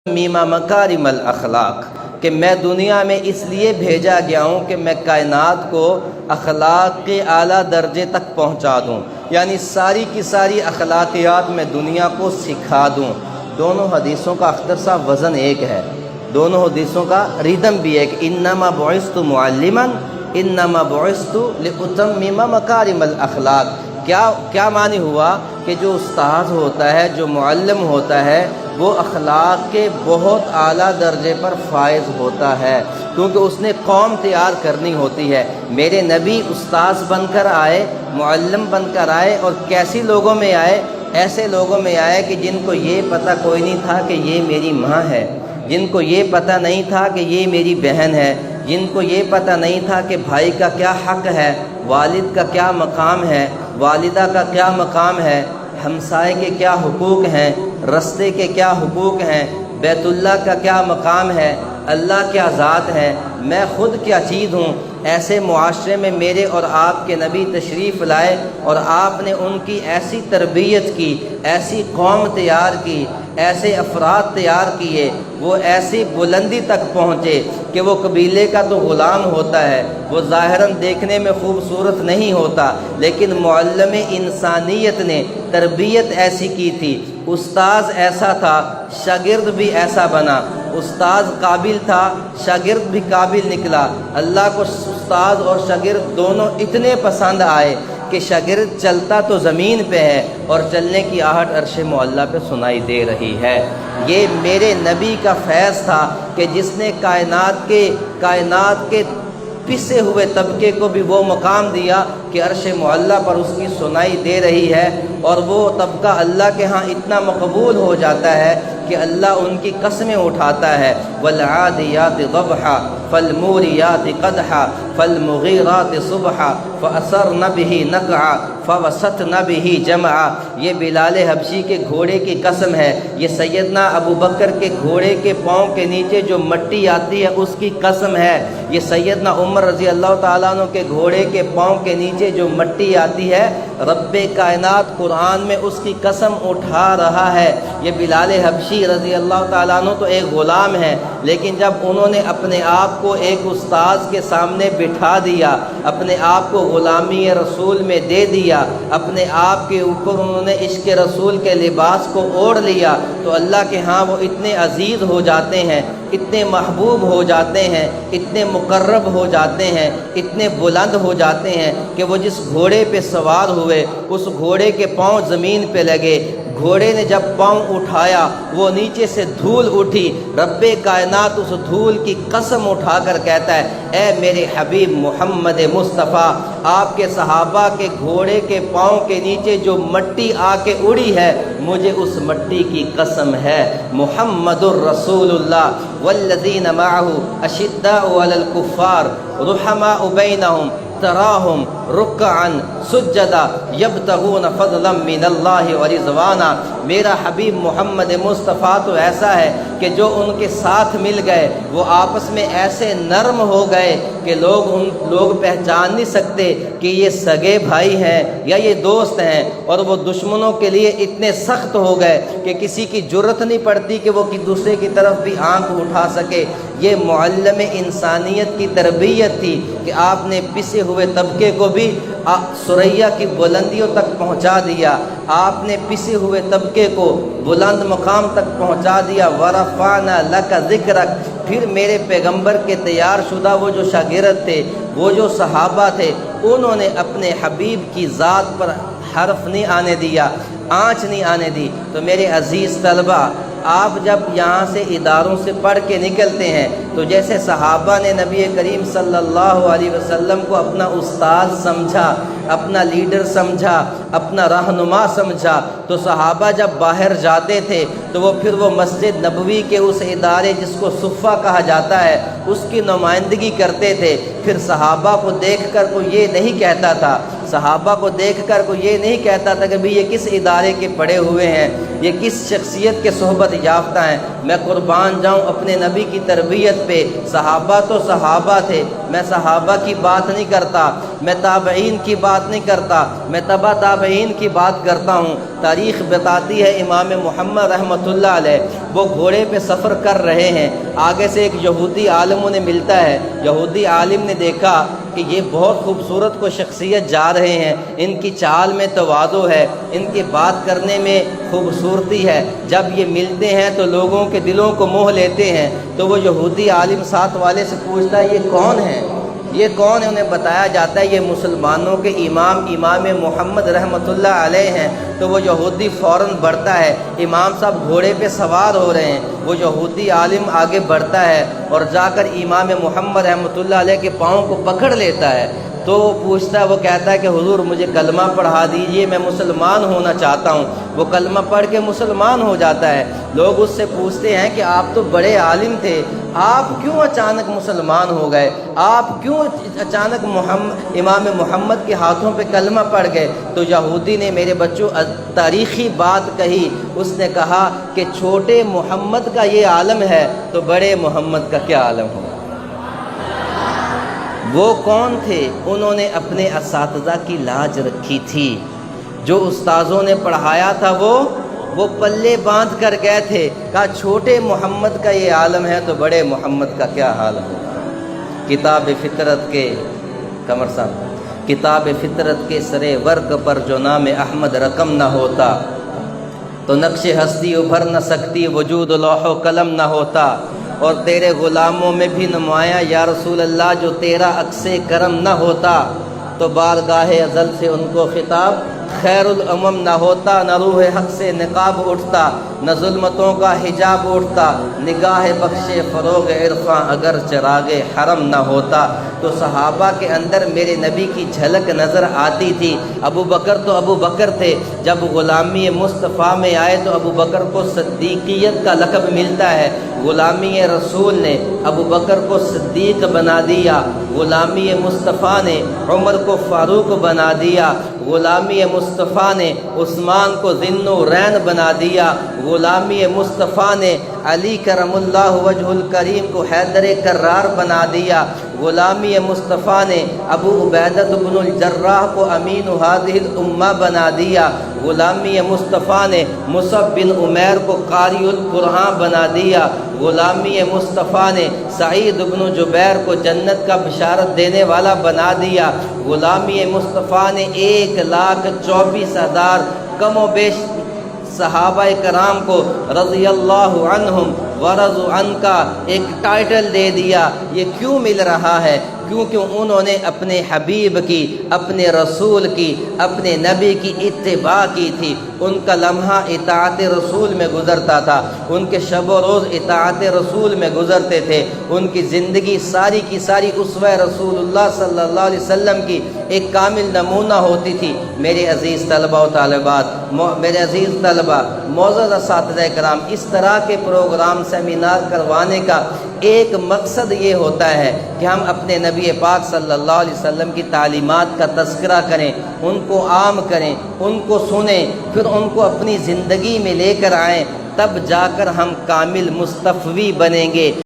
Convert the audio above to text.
میما مکارم الاخلاق، کہ میں دنیا میں اس لیے بھیجا گیا ہوں کہ میں کائنات کو اخلاق کے اعلیٰ درجے تک پہنچا دوں، یعنی ساری کی ساری اخلاقیات میں دنیا کو سکھا دوں۔ دونوں حدیثوں کا اختر صاحب وزن ایک ہے، دونوں حدیثوں کا ریدم بھی ایک، انما بعثت معلما انما بعثت لاتمم مکارم الاخلاق۔ کیا معنی ہوا کہ جو استاد ہوتا ہے، جو معلم ہوتا ہے، وہ اخلاق کے بہت اعلیٰ درجے پر فائز ہوتا ہے، کیونکہ اس نے قوم تیار کرنی ہوتی ہے۔ میرے نبی استاذ بن کر آئے، معلم بن کر آئے، اور کیسی لوگوں میں آئے؟ ایسے لوگوں میں آئے کہ جن کو یہ پتہ کوئی نہیں تھا کہ یہ میری ماں ہے، جن کو یہ پتہ نہیں تھا کہ یہ میری بہن ہے، جن کو یہ پتہ نہیں تھا کہ بھائی کا کیا حق ہے، والد کا کیا مقام ہے، والدہ کا کیا مقام ہے، ہمسائے کے کیا حقوق ہیں، رستے کے کیا حقوق ہیں، بیت اللہ کا کیا مقام ہے، اللہ کیا ذات ہے، میں خود کیا چیز ہوں۔ ایسے معاشرے میں میرے اور آپ کے نبی تشریف لائے، اور آپ نے ان کی ایسی تربیت کی، ایسی قوم تیار کی، ایسے افراد تیار کیے، وہ ایسی بلندی تک پہنچے کہ وہ قبیلے کا تو غلام ہوتا ہے، وہ ظاہراً دیکھنے میں خوبصورت نہیں ہوتا، لیکن معلم انسانیت نے تربیت ایسی کی تھی، استاذ ایسا تھا، شاگرد بھی ایسا بنا، استاذ قابل تھا، شاگرد بھی قابل نکلا۔ اللہ کو استاذ اور شاگرد دونوں اتنے پسند آئے کہ شاگرد چلتا تو زمین پہ ہے اور چلنے کی آہٹ عرش معلیٰ پہ سنائی دے رہی ہے۔ یہ میرے نبی کا فیض تھا کہ جس نے کائنات کے پسے ہوئے طبقے کو بھی وہ مقام دیا کہ عرش معلیٰ پر اس کی سنائی دے رہی ہے، اور وہ طبقہ اللہ کے ہاں اتنا مقبول ہو جاتا ہے کہ اللہ ان کی قسمیں اٹھاتا ہے، والعادیات ضبحا فالموریات قدحا فالمغیرات صبحا فأثرن به نقعا فوسطن به جمعا۔ یہ بلال حبشی کے گھوڑے کی قسم ہے، یہ سیدنا ابو بکر کے گھوڑے کے پاؤں کے نیچے جو مٹی آتی ہے اس کی قسم ہے، یہ سیدنا عمر رضی اللہ تعالیٰ عنہ کے گھوڑے کے پاؤں کے نیچے جو مٹی آتی ہے، رب کائنات قرآن میں اس کی قسم اٹھا رہا ہے۔ یہ بلال حبشی رضی اللہ تعالیٰ عنہ تو ایک غلام ہے، لیکن جب انہوں نے اپنے آپ کو ایک استاذ کے سامنے بٹھا دیا، اپنے آپ کو غلامی رسول میں دے دیا، اپنے آپ کے اوپر انہوں نے عشق رسول کے لباس کو اوڑھ لیا، تو اللہ کے ہاں وہ اتنے عزیز ہو جاتے ہیں، اتنے محبوب ہو جاتے ہیں، اتنے مقرب ہو جاتے ہیں، اتنے بلند ہو جاتے ہیں کہ وہ جس گھوڑے پہ سوار ہوئے اس گھوڑے کے پاؤں زمین پہ لگے، گھوڑے نے جب پاؤں اٹھایا وہ نیچے سے دھول اٹھی، رب کائنات اس دھول کی قسم اٹھا کر کہتا ہے، اے میرے حبیب محمد مصطفیٰ، آپ کے صحابہ کے گھوڑے کے پاؤں کے نیچے جو مٹی آ کے اڑی ہے، مجھے اس مٹی کی قسم ہے۔ محمد الرسول اللہ والذین معہ اشداء علی الکفار رحماء بینہم تراہم رکعا سجدا یبتغون فضلا من اللہ ورضوانا۔ میرا حبیب محمد مصطفیٰ تو ایسا ہے کہ جو ان کے ساتھ مل گئے وہ آپس میں ایسے نرم ہو گئے کہ لوگ پہچان نہیں سکتے کہ یہ سگے بھائی ہیں یا یہ دوست ہیں، اور وہ دشمنوں کے لیے اتنے سخت ہو گئے کہ کسی کی جرت نہیں پڑتی کہ وہ دوسرے کی طرف بھی آنکھ اٹھا سکے۔ یہ معلم انسانیت کی تربیت تھی کہ آپ نے پسے ہوئے طبقے کو بھی ثریا کی بلندیوں تک پہنچا دیا، آپ نے پسے ہوئے طبقے کو بلند مقام تک پہنچا دیا۔ ورفعنا لک ذکرک، پھر میرے پیغمبر کے تیار شدہ وہ جو شاگرد تھے، وہ جو صحابہ تھے، انہوں نے اپنے حبیب کی ذات پر حرف نہیں آنے دیا، آنچ نہیں آنے دی۔ تو میرے عزیز طلبہ، آپ جب یہاں سے اداروں سے پڑھ کے نکلتے ہیں تو جیسے صحابہ نے نبی کریم صلی اللہ علیہ وسلم کو اپنا استاذ سمجھا، اپنا لیڈر سمجھا، اپنا رہنما سمجھا، تو صحابہ جب باہر جاتے تھے تو وہ مسجد نبوی کے اس ادارے جس کو صفہ کہا جاتا ہے اس کی نمائندگی کرتے تھے۔ پھر صحابہ کو دیکھ کر کوئی یہ نہیں کہتا تھا، صحابہ کو دیکھ کر کوئی یہ نہیں کہتا تھا کہ بھی یہ کس ادارے کے پڑھے ہوئے ہیں، یہ کس شخصیت کے صحبت یافتہ ہیں۔ میں قربان جاؤں اپنے نبی کی تربیت پہ، صحابہ تو صحابہ تھے، میں صحابہ کی بات نہیں کرتا، میں تابعین کی بات بات نہیں کرتا، میں تبع تابعین کی بات کرتا ہوں۔ تاریخ بتاتی ہے امام محمد رحمۃ اللہ علیہ وہ گھوڑے پہ سفر کر رہے ہیں، آگے سے ایک یہودی عالم انہیں ملتا ہے۔ یہودی عالم نے دیکھا کہ یہ بہت خوبصورت کو شخصیت جا رہے ہیں، ان کی چال میں تواضع ہے، ان کی بات کرنے میں خوبصورتی ہے، جب یہ ملتے ہیں تو لوگوں کے دلوں کو موہ لیتے ہیں۔ تو وہ یہودی عالم ساتھ والے سے پوچھتا ہے یہ کون ہے، یہ کون ہے؟ انہیں بتایا جاتا ہے یہ مسلمانوں کے امام محمد رحمۃ اللہ علیہ ہیں۔ تو وہ یہودی فوراً بڑھتا ہے، امام صاحب گھوڑے پہ سوار ہو رہے ہیں، وہ یہودی عالم آگے بڑھتا ہے اور جا کر امام محمد رحمۃ اللہ علیہ کے پاؤں کو پکڑ لیتا ہے۔ تو پوچھتا ہے، وہ کہتا ہے کہ حضور مجھے کلمہ پڑھا دیجئے، میں مسلمان ہونا چاہتا ہوں۔ وہ کلمہ پڑھ کے مسلمان ہو جاتا ہے۔ لوگ اس سے پوچھتے ہیں کہ آپ تو بڑے عالم تھے، آپ کیوں اچانک مسلمان ہو گئے، آپ کیوں اچانک امام محمد کے ہاتھوں پہ کلمہ پڑھ گئے؟ تو یہودی نے میرے بچوں تاریخی بات کہی، اس نے کہا کہ چھوٹے محمد کا یہ عالم ہے تو بڑے محمد کا کیا عالم ہوگا۔ وہ کون تھے؟ انہوں نے اپنے اساتذہ کی لاج رکھی تھی، جو استاذوں نے پڑھایا تھا وہ پلے باندھ کر گئے تھے، کہا چھوٹے محمد کا یہ عالم ہے تو بڑے محمد کا کیا حال ہوگا۔ کتاب فطرت کے قمر صاحب، کتاب فطرت کے سرے ورق پر جو نام احمد رقم نہ ہوتا تو نقش ہستی ابھر نہ سکتی، وجود لوح و قلم نہ ہوتا، اور تیرے غلاموں میں بھی نمایاں یا رسول اللہ جو تیرا عکس کرم نہ ہوتا تو بارگاہ ازل سے ان کو خطاب خیر الامم نہ ہوتا، نہ روح حق سے نقاب اٹھتا، نہ ظلمتوں کا حجاب اٹھتا، نگاہ بخش فروغ عرفاں اگر چراغ حرم نہ ہوتا۔ تو صحابہ کے اندر میرے نبی کی جھلک نظر آتی تھی۔ ابو بکر تو ابو بکر تھے، جب غلامی مصطفیٰ میں آئے تو ابو بکر کو صدیقیت کا لقب ملتا ہے۔ غلامی رسول نے ابو بکر کو صدیق بنا دیا، غلامی مصطفیٰ نے عمر کو فاروق بنا دیا، غلامی مصطفیٰ نے عثمان کو ذی النورین بنا دیا، غلامی مصطفیٰ نے علی کرم اللہ وجہ الکریم کو حیدر کرار بنا دیا، غلامی مصطفیٰ نے ابو عبیدہ بن الجراح کو امین ہذہ الامہ بنا دیا، غلامی مصطفیٰ نے مصعب بن عمیر کو قاری القرآن بنا دیا، غلامی مصطفیٰ نے سعید بن جبیر کو جنت کا بشارت دینے والا بنا دیا، غلامی مصطفیٰ نے 1,24,000 کم و بیش صحابہ کرام کو رضی اللہ عنہم ورضوا عنہ کا ایک ٹائٹل دے دیا۔ یہ کیوں مل رہا ہے؟ کیونکہ انہوں نے اپنے حبیب کی، اپنے رسول کی، اپنے نبی کی اتباع کی تھی۔ ان کا لمحہ اطاعت رسول میں گزرتا تھا، ان کے شب و روز اطاعت رسول میں گزرتے تھے، ان کی زندگی ساری کی ساری اسوہ رسول اللہ صلی اللہ علیہ وسلم کی ایک کامل نمونہ ہوتی تھی۔ میرے عزیز طلبہ و طالبات، میرے عزیز طلبہ، معزز اساتذہ کرام، اس طرح کے پروگرام سیمینار کروانے کا ایک مقصد یہ ہوتا ہے کہ ہم اپنے نبی پاک صلی اللہ علیہ وسلم کی تعلیمات کا تذکرہ کریں، ان کو عام کریں، ان کو سنیں، پھر ان کو اپنی زندگی میں لے کر آئیں، تب جا کر ہم کامل مصطفی بنیں گے۔